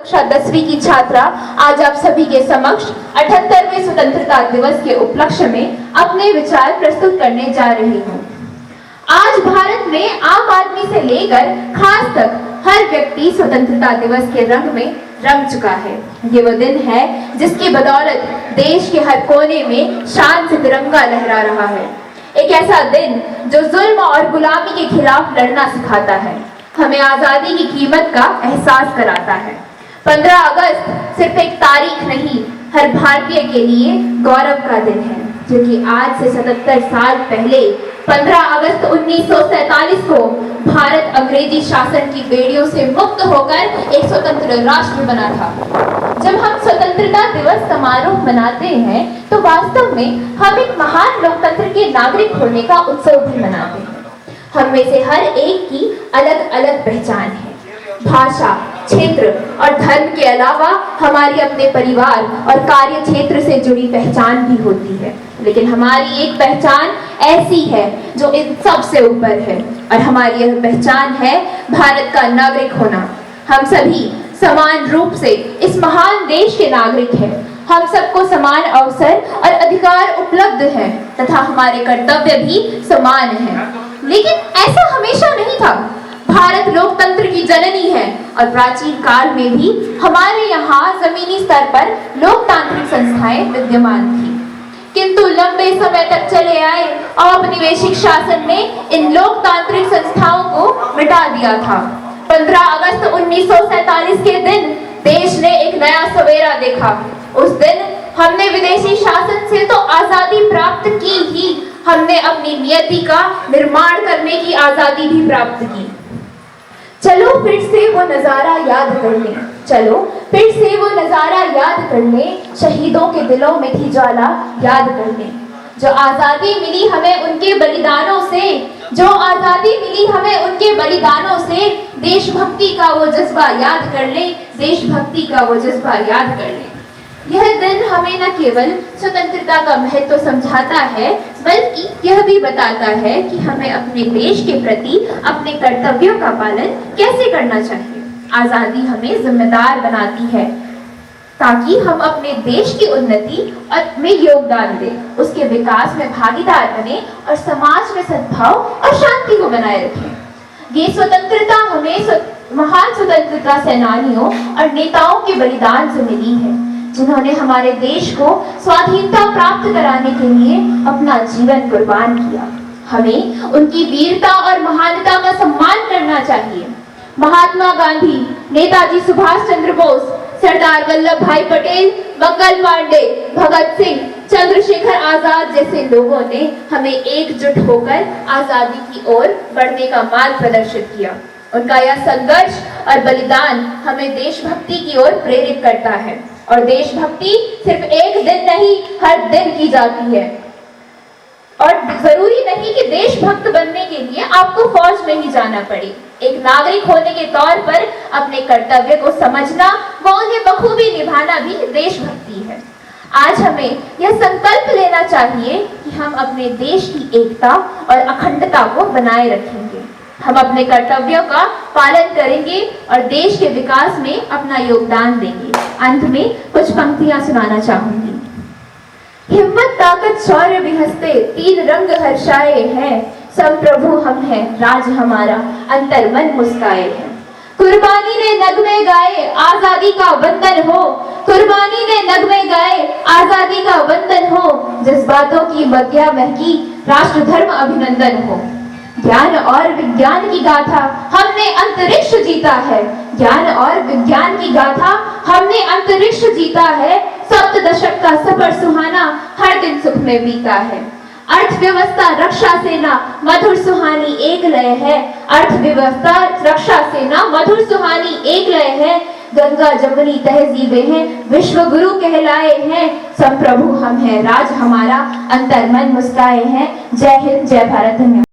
कक्षा 10वीं की छात्रा आज आप सभी के समक्ष 78वें स्वतंत्रता दिवस के उपलक्ष्य में अपने विचार प्रस्तुत करने जा रही हूँ। आज भारत में आम आदमी से लेकर खास तक हर व्यक्ति स्वतंत्रता दिवस के रंग में रंग चुका है। ये वो दिन है जिसकी बदौलत देश के हर कोने में शान से तिरंगा लहरा रहा है। एक ऐसा दिन जो जुल्म और गुलामी के खिलाफ लड़ना सिखाता है, हमें आजादी की कीमत का एहसास कराता है। 15 अगस्त सिर्फ एक तारीख नहीं, हर भारतीय के लिए गौरव का दिन है, क्योंकि आज से 77 साल पहले 15 अगस्त 1947 को भारत अंग्रेजी शासन की बेड़ियों से मुक्त होकर एक स्वतंत्र राष्ट्र बना था। जब हम स्वतंत्रता दिवस समारोह मनाते हैं तो वास्तव में हम एक महान लोकतंत्र के नागरिक होने का उत्सव भी मनाते हैं। हम में से हर एक की अलग अलग पहचान है। भाषा, क्षेत्र और धर्म के अलावा हमारी अपने परिवार और कार्य क्षेत्र से जुड़ी पहचान भी होती है, लेकिन हमारी एक पहचान ऐसी है जो इन सब से ऊपर है, और हमारी यह पहचान है भारत का नागरिक होना। हम सभी समान रूप से इस महान देश के नागरिक हैं। हम सबको समान अवसर और अधिकार उपलब्ध हैं तथा हमारे कर्तव्य भी समान हैं। लेकिन ऐसा हमेशा नहीं था। भारत लोकतंत्र की जननी है और प्राचीन काल में भी हमारे यहाँ जमीनी स्तर पर लोकतांत्रिक संस्थाएं विद्यमान थी, किंतु लंबे समय तक चले आए औपनिवेशिक शासन ने इन लोकतांत्रिक संस्थाओं को मिटा दिया था। 15 अगस्त 1947 के दिन देश ने एक नया सवेरा देखा। उस दिन हमने विदेशी शासन से तो आजादी प्राप्त की ही, हमने अपनी नियति का निर्माण करने की आजादी भी प्राप्त की। चलो फिर से वो नजारा याद कर लें, चलो फिर से वो नजारा याद कर लें, शहीदों के दिलों में थी ज्वाला याद कर लें। जो आजादी मिली हमें उनके बलिदानों से, जो आजादी मिली हमें उनके बलिदानों से, देशभक्ति का वो जज्बा याद कर लें, देशभक्ति का वो जज्बा याद कर लें। यह दिन हमें न केवल स्वतंत्रता का महत्व समझाता है, बल्कि यह भी बताता है कि हमें अपने देश के प्रति अपने कर्तव्यों का पालन कैसे करना चाहिए। आजादी हमें जिम्मेदार बनाती है ताकि हम अपने देश की उन्नति में योगदान दें, उसके विकास में भागीदार बने और समाज में सद्भाव और शांति को बनाए रखें। ये स्वतंत्रता हमें महान स्वतंत्रता सेनानियों और नेताओं के बलिदान से मिली है, जिन्होंने हमारे देश को स्वाधीनता प्राप्त कराने के लिए अपना जीवन कुर्बान किया। हमें उनकी वीरता और महानता का सम्मान करना चाहिए। महात्मा गांधी, नेताजी सुभाष चंद्र बोस, सरदार वल्लभ भाई पटेल, मंगल पांडे, भगत सिंह, चंद्रशेखर आजाद जैसे लोगों ने हमें एकजुट होकर आजादी की ओर बढ़ने का मार्ग प्रदर्शित किया। उनका यह संघर्ष और बलिदान हमें देशभक्ति की ओर प्रेरित करता है, और देशभक्ति सिर्फ एक दिन नहीं, हर दिन की जाती है। और जरूरी नहीं कि देशभक्त बनने के लिए आपको फौज में ही जाना पड़े। एक नागरिक होने के तौर पर अपने कर्तव्य को समझना व उन्हें बखूबी निभाना भी देशभक्ति है। आज हमें यह संकल्प लेना चाहिए कि हम अपने देश की एकता और अखंडता को बनाए रखेंगे। हम अपने कर्तव्यों का पालन करेंगे और देश के विकास में अपना योगदान देंगे। अंत में कुछ पंक्तियां सुनाना चाहूंगी। हिम्मत ताकत शौर्य भी हंसते, तीन रंग हर्षाए हैं, सब प्रभु हम हैं, राज हमारा, अंतर मन मुस्काए हैं। कुर्बानी ने नगमे गाए, आजादी का वंदन हो, कुर्बानी ने नगमे गाए, आजादी का वंदन हो, जज्बातों की बगिया महकी, राष्ट्र धर्म अभिनंदन हो। ज्ञान और विज्ञान की गाथा हमने अंतरिक्ष जीता है, ज्ञान और विज्ञान की गाथा हमने अंतरिक्ष जीता है, सप्त दशक का सफर सुहाना हर दिन सुख में बीता है। अर्थव्यवस्था रक्षा सेना मधुर सुहानी एक लय है, अर्थव्यवस्था रक्षा सेना मधुर सुहानी एक लय है, गंगा जमुनी तहजीबें हैं, विश्व गुरु कहलाए हैं, सब प्रभु हम हैं, राज हमारा, अंतर मन मुस्काए हैं। जय हिंद, जय भारत। धन्यवाद।